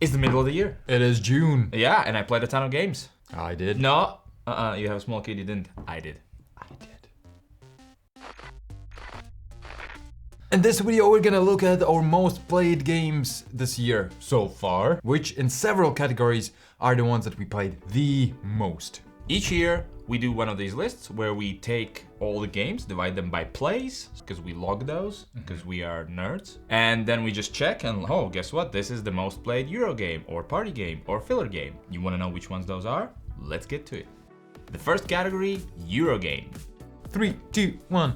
It's the middle of the year. It is June. Yeah, and I played a ton of games. I did. No, you have a small kid, you didn't. I did. In this video we're gonna look at our most played games this year so far, which in several categories are the ones that we played the most. Each year we do one of these lists where we take all the games, divide them by plays, because we log those, because we are nerds. And then we just check and, oh, guess what? This is the most played Euro game, or party game, or filler game. You wanna know which ones those are? Let's get to it. The first category, Euro game. 3, 2, 1.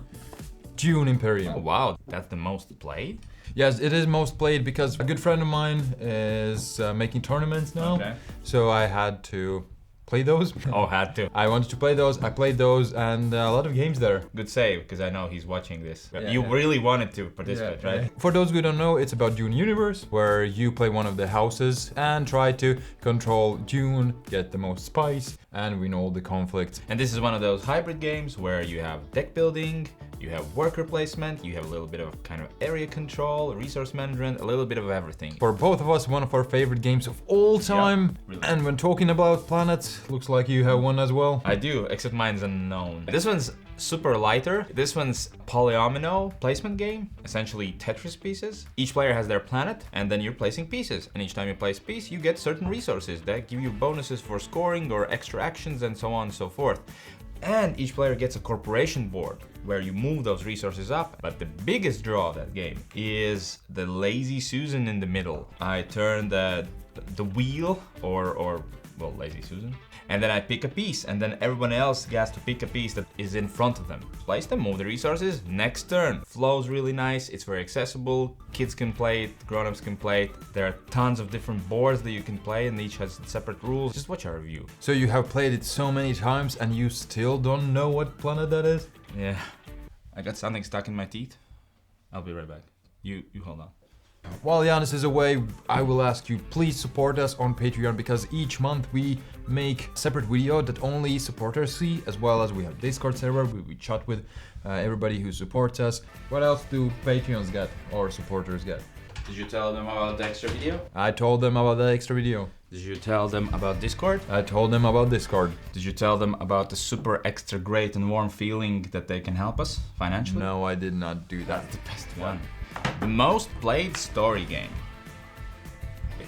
June Imperium. Oh wow, that's the most played? Yes, it is most played because a good friend of mine is making tournaments now. Okay. So I had to play those. Oh, had to. I wanted to play those, I played those, and a lot of games there. Good save, because I know he's watching this. Yeah, you yeah. really wanted to participate, right? For those who don't know, it's about Dune Universe, where you play one of the houses and try to control Dune, get the most spice, and win all the conflicts. And this is one of those hybrid games where you have deck building, you have worker placement, you have a little bit of kind of area control, resource management, a little bit of everything. For both of us, one of our favorite games of all time. really. And when talking about planets, looks like you have one as well. I do, except mine's unknown. This one's super lighter. This one's polyomino placement game, essentially Tetris pieces. Each player has their planet, and then you're placing pieces. And each time you place a piece, you get certain resources that give you bonuses for scoring or extra actions and so on and so forth. And each player gets a corporation board where you move those resources up. But the biggest draw of that game is the lazy Susan in the middle. I turn the wheel or well, lazy Susan. And then I pick a piece, and then everyone else has to pick a piece that is in front of them. Place them, move the resources, next turn. Flows really nice, it's very accessible, kids can play it, grown-ups can play it. There are tons of different boards that you can play, and each has separate rules. Just watch our review. So you have played it so many times and you still don't know what planet that is? Yeah, I got something stuck in my teeth. I'll be right back. You hold on. While Giannis is away, I will ask you, please support us on Patreon, because each month we make a separate video that only supporters see, as well as we have Discord server where we chat with everybody who supports us. What else do Patreons get or supporters get? Did you tell them about the extra video? I told them about the extra video. Did you tell them about Discord? I told them about Discord. Did you tell them about the super extra great and warm feeling that they can help us financially? No, I did not do that. That's the best one. The most played story game.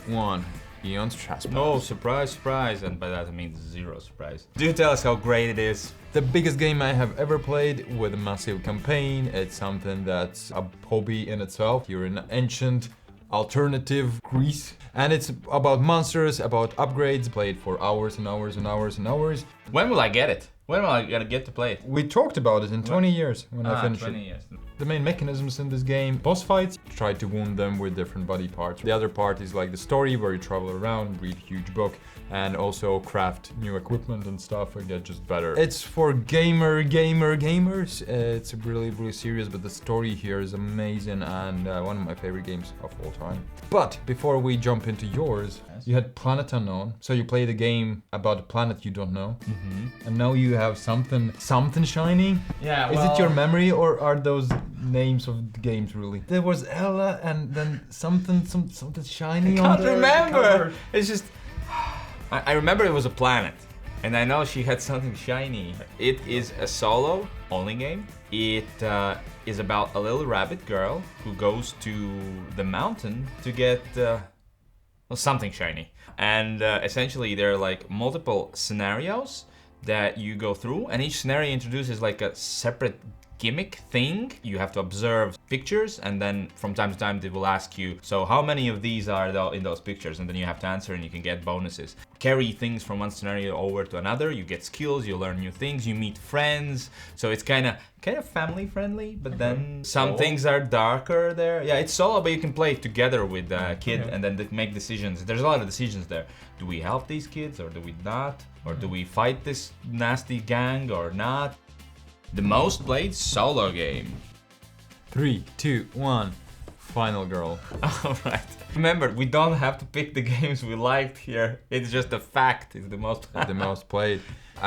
1. Eon's Trespass. No, surprise, surprise. And by that I mean 0 surprise. Do tell us how great it is. The biggest game I have ever played with a massive campaign. It's something that's a hobby in itself. You're in ancient alternative Greece, and it's about monsters, about upgrades. Played for hours and hours and hours and hours. When will I get it? When will I get to play it? We talked about it in 20 years when I finished 20 it. years. The main mechanisms in this game: boss fights, try to wound them with different body parts. The other part is like the story, where you travel around, read a huge book, and also craft new equipment and stuff and get just better. It's for gamers. It's really serious, but the story here is amazing and one of my favorite games of all time. But before we jump into yours, you had Planet Unknown. So you played a game about a planet you don't know, and now you have something shiny. Yeah, Is it your memory, or are those names of the games really? There was Ella and then something shiny on I can't the remember. cover. It's just... I remember it was a planet. And I know she had something shiny. It is a solo only game. It is about a little rabbit girl who goes to the mountain to get something shiny. And essentially there are like multiple scenarios that you go through, and each scenario introduces like a separate gimmick thing. You have to observe pictures, and then from time to time they will ask you, so how many of these are in those pictures, and then you have to answer and you can get bonuses. Carry things from one scenario over to another, you get skills, you learn new things, you meet friends, so it's kind of family friendly, but then some things are darker there. Yeah, it's solo, but you can play it together with a kid and then make decisions. There's a lot of decisions there. Do we help these kids or do we not? Or do we fight this nasty gang or not? The most played solo game. 3, 2, 1. Final Girl. Alright. Remember, we don't have to pick the games we liked here. It's just a fact. It's the most The most played.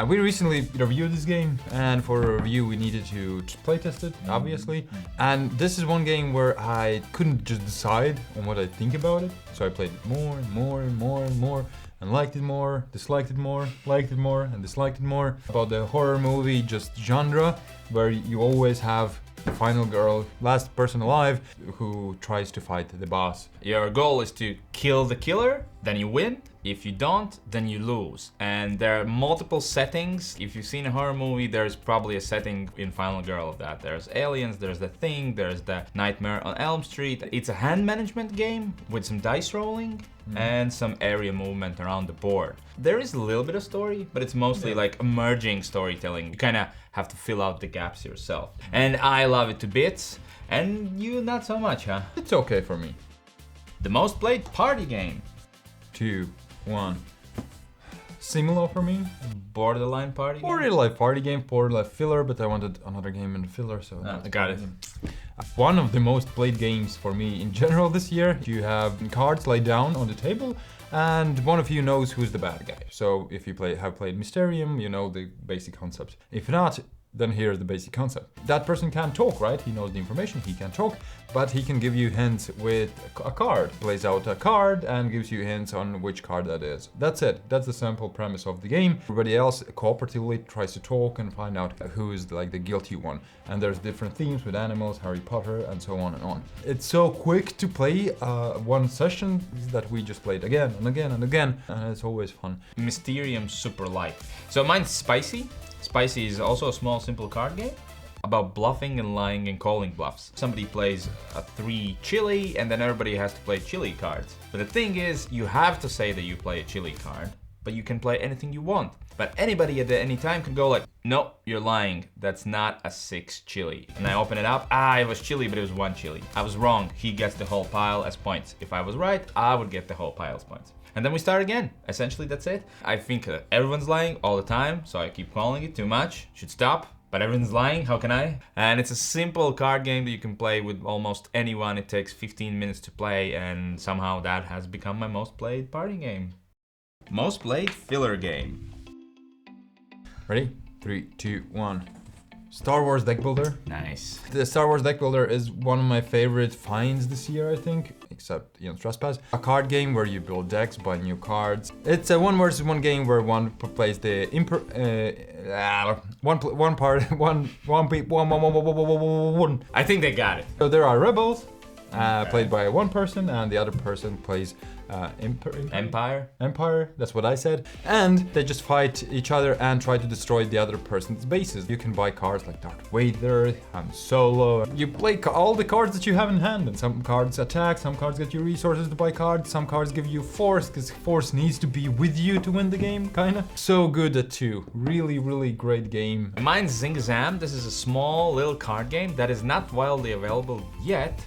We recently reviewed this game, and for a review we needed to playtest it, obviously. And this is one game where I couldn't just decide on what I think about it. So I played it more and more and more and more, and liked it more, disliked it more, liked it more, and disliked it more. About the horror movie just genre, where you always have the final girl, last person alive, who tries to fight the boss. Your goal is to kill the killer, then you win. If you don't, then you lose. And there are multiple settings. If you've seen a horror movie, there's probably a setting in Final Girl of that. There's aliens, there's the Thing, there's the Nightmare on Elm Street. It's a hand management game with some dice rolling and some area movement around the board. There is a little bit of story, but it's mostly like emerging storytelling. You kind of have to fill out the gaps yourself. And I love it to bits, and you not so much, huh? It's okay for me. The most played party game. 2, 1. Similar for me. Borderline party game? Borderline party game, Borderline filler, but I wanted another game in the filler, so I got it. One of the most played games for me in general this year. You have cards laid down on the table, and one of you knows who's the bad guy. So if you have played Mysterium, you know the basic concept. If not, then here's the basic concept. That person can't talk, right? He knows the information, he can't talk, but he can give you hints with a card. Plays out a card and gives you hints on which card that is. That's it. That's the simple premise of the game. Everybody else cooperatively tries to talk and find out who is like the guilty one. And there's different themes with animals, Harry Potter, and so on and on. It's so quick to play one session that we just played again and again and again, and it's always fun. Mysterium super light. So mine's Spicy. Spicy is also a small, simple card game about bluffing and lying and calling bluffs. Somebody plays a 3 chili, and then everybody has to play chili cards. But the thing is, you have to say that you play a chili card, but you can play anything you want. But anybody at any time can go like, no, you're lying. That's not a 6 chili. And I open it up. It was chili, but it was 1 chili. I was wrong. He gets the whole pile as points. If I was right, I would get the whole pile as points. And then we start again. Essentially, that's it. I think everyone's lying all the time, so I keep calling it too much. Should stop. But everyone's lying, how can I? And it's a simple card game that you can play with almost anyone. It takes 15 minutes to play, and somehow that has become my most played party game. Most played filler game. Ready? 3, 2, 1. Star Wars Deck Builder. Nice. The Star Wars Deck Builder is one of my favorite finds this year, I think, except Trespass. A card game where you build decks, buy new cards. It's a 1 versus 1 game where one plays the one. I think they got it. So there are rebels, played by one person, and the other person plays Empire, that's what I said. And they just fight each other and try to destroy the other person's bases. You can buy cards like Darth Vader, Han Solo. You play all the cards that you have in hand, and some cards attack, some cards get you resources to buy cards, some cards give you force, because force needs to be with you to win the game, kinda. So good at 2. Really, really great game. Mine's Zingazam. This is a small little card game that is not widely available yet.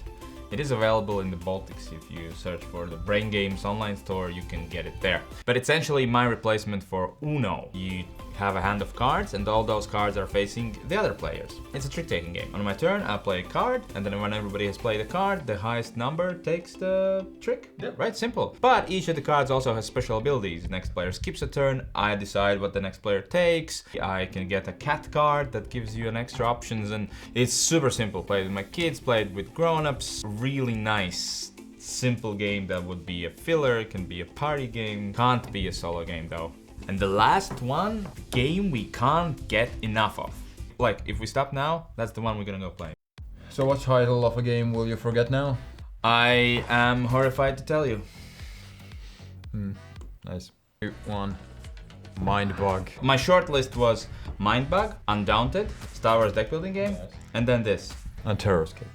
It is available in the Baltics. If you search for the Brain Games online store, you can get it there. But essentially my replacement for Uno. You have a hand of cards, and all those cards are facing the other players. It's a trick-taking game. On my turn, I'll play a card, and then when everybody has played a card, the highest number takes the trick. Yeah, right, simple. But each of the cards also has special abilities. Next player skips a turn, I decide what the next player takes. I can get a cat card that gives you an extra options, and it's super simple. Played with my kids, played with grown-ups. Really nice, simple game that would be a filler, can be a party game, can't be a solo game though. And the last one, game we can't get enough of. Like, if we stop now, that's the one we're gonna go play. So what title of a game will you forget now? I am horrified to tell you. Nice. 2, 1. Mindbug. My short list was Mindbug, Undaunted, Star Wars deck building game, and then this. And Terrorscape.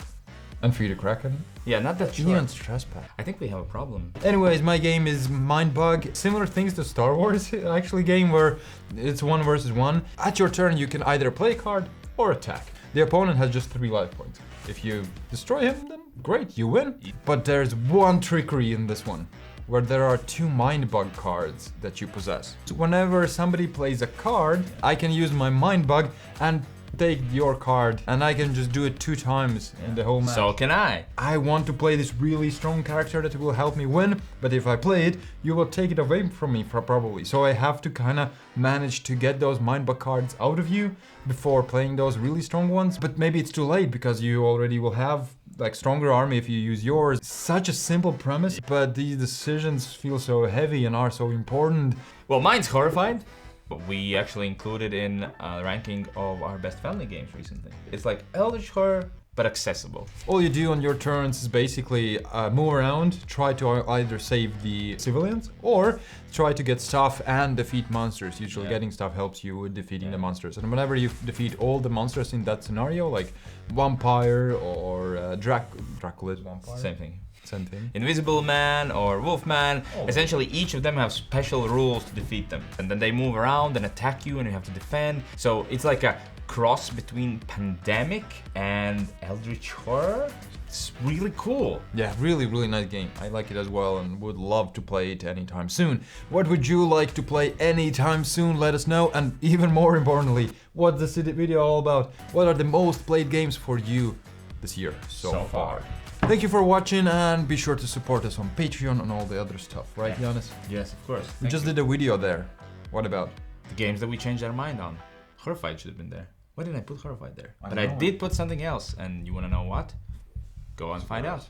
And Feed the Kraken. Yeah, not that short. Neon's Trespass. I think we have a problem. Anyways, my game is Mindbug. Similar things to Star Wars, actually, game where it's 1 versus 1. At your turn, you can either play a card or attack. The opponent has just 3 life points. If you destroy him, then great, you win. But there's one trickery in this one, where there are 2 Mindbug cards that you possess. So whenever somebody plays a card, I can use my Mindbug and take your card and I can just do it 2 times in the whole match. So can I. I want to play this really strong character that will help me win, but if I play it, you will take it away from me probably. So I have to kind of manage to get those Mindbug cards out of you before playing those really strong ones. But maybe it's too late because you already will have like stronger army if you use yours. Such a simple premise, but these decisions feel so heavy and are so important. Well, mine's Horrified. But we actually included in a ranking of our best family games recently. It's like Eldritch Horror, but accessible. All you do on your turns is basically move around, try to either save the civilians or try to get stuff and defeat monsters. Usually getting stuff helps you with defeating the monsters. And whenever you defeat all the monsters in that scenario, like Vampire or Dracula's Vampire. Same thing. Same thing. Invisible Man or Wolfman, essentially each of them have special rules to defeat them. And then they move around and attack you and you have to defend. So it's like a cross between Pandemic and Eldritch Horror. It's really cool. Yeah, really, really nice game. I like it as well and would love to play it anytime soon. What would you like to play anytime soon? Let us know. And even more importantly, what's this video all about? What are the most played games for you this year so far? Thank you for watching and be sure to support us on Patreon and all the other stuff, right, Giannis? Yes, of course. We just did a video there. What about? The games that we changed our mind on. Horrified should have been there. Why didn't I put Horrified there? But I know. did put something else, and you want to know what? Go and find out.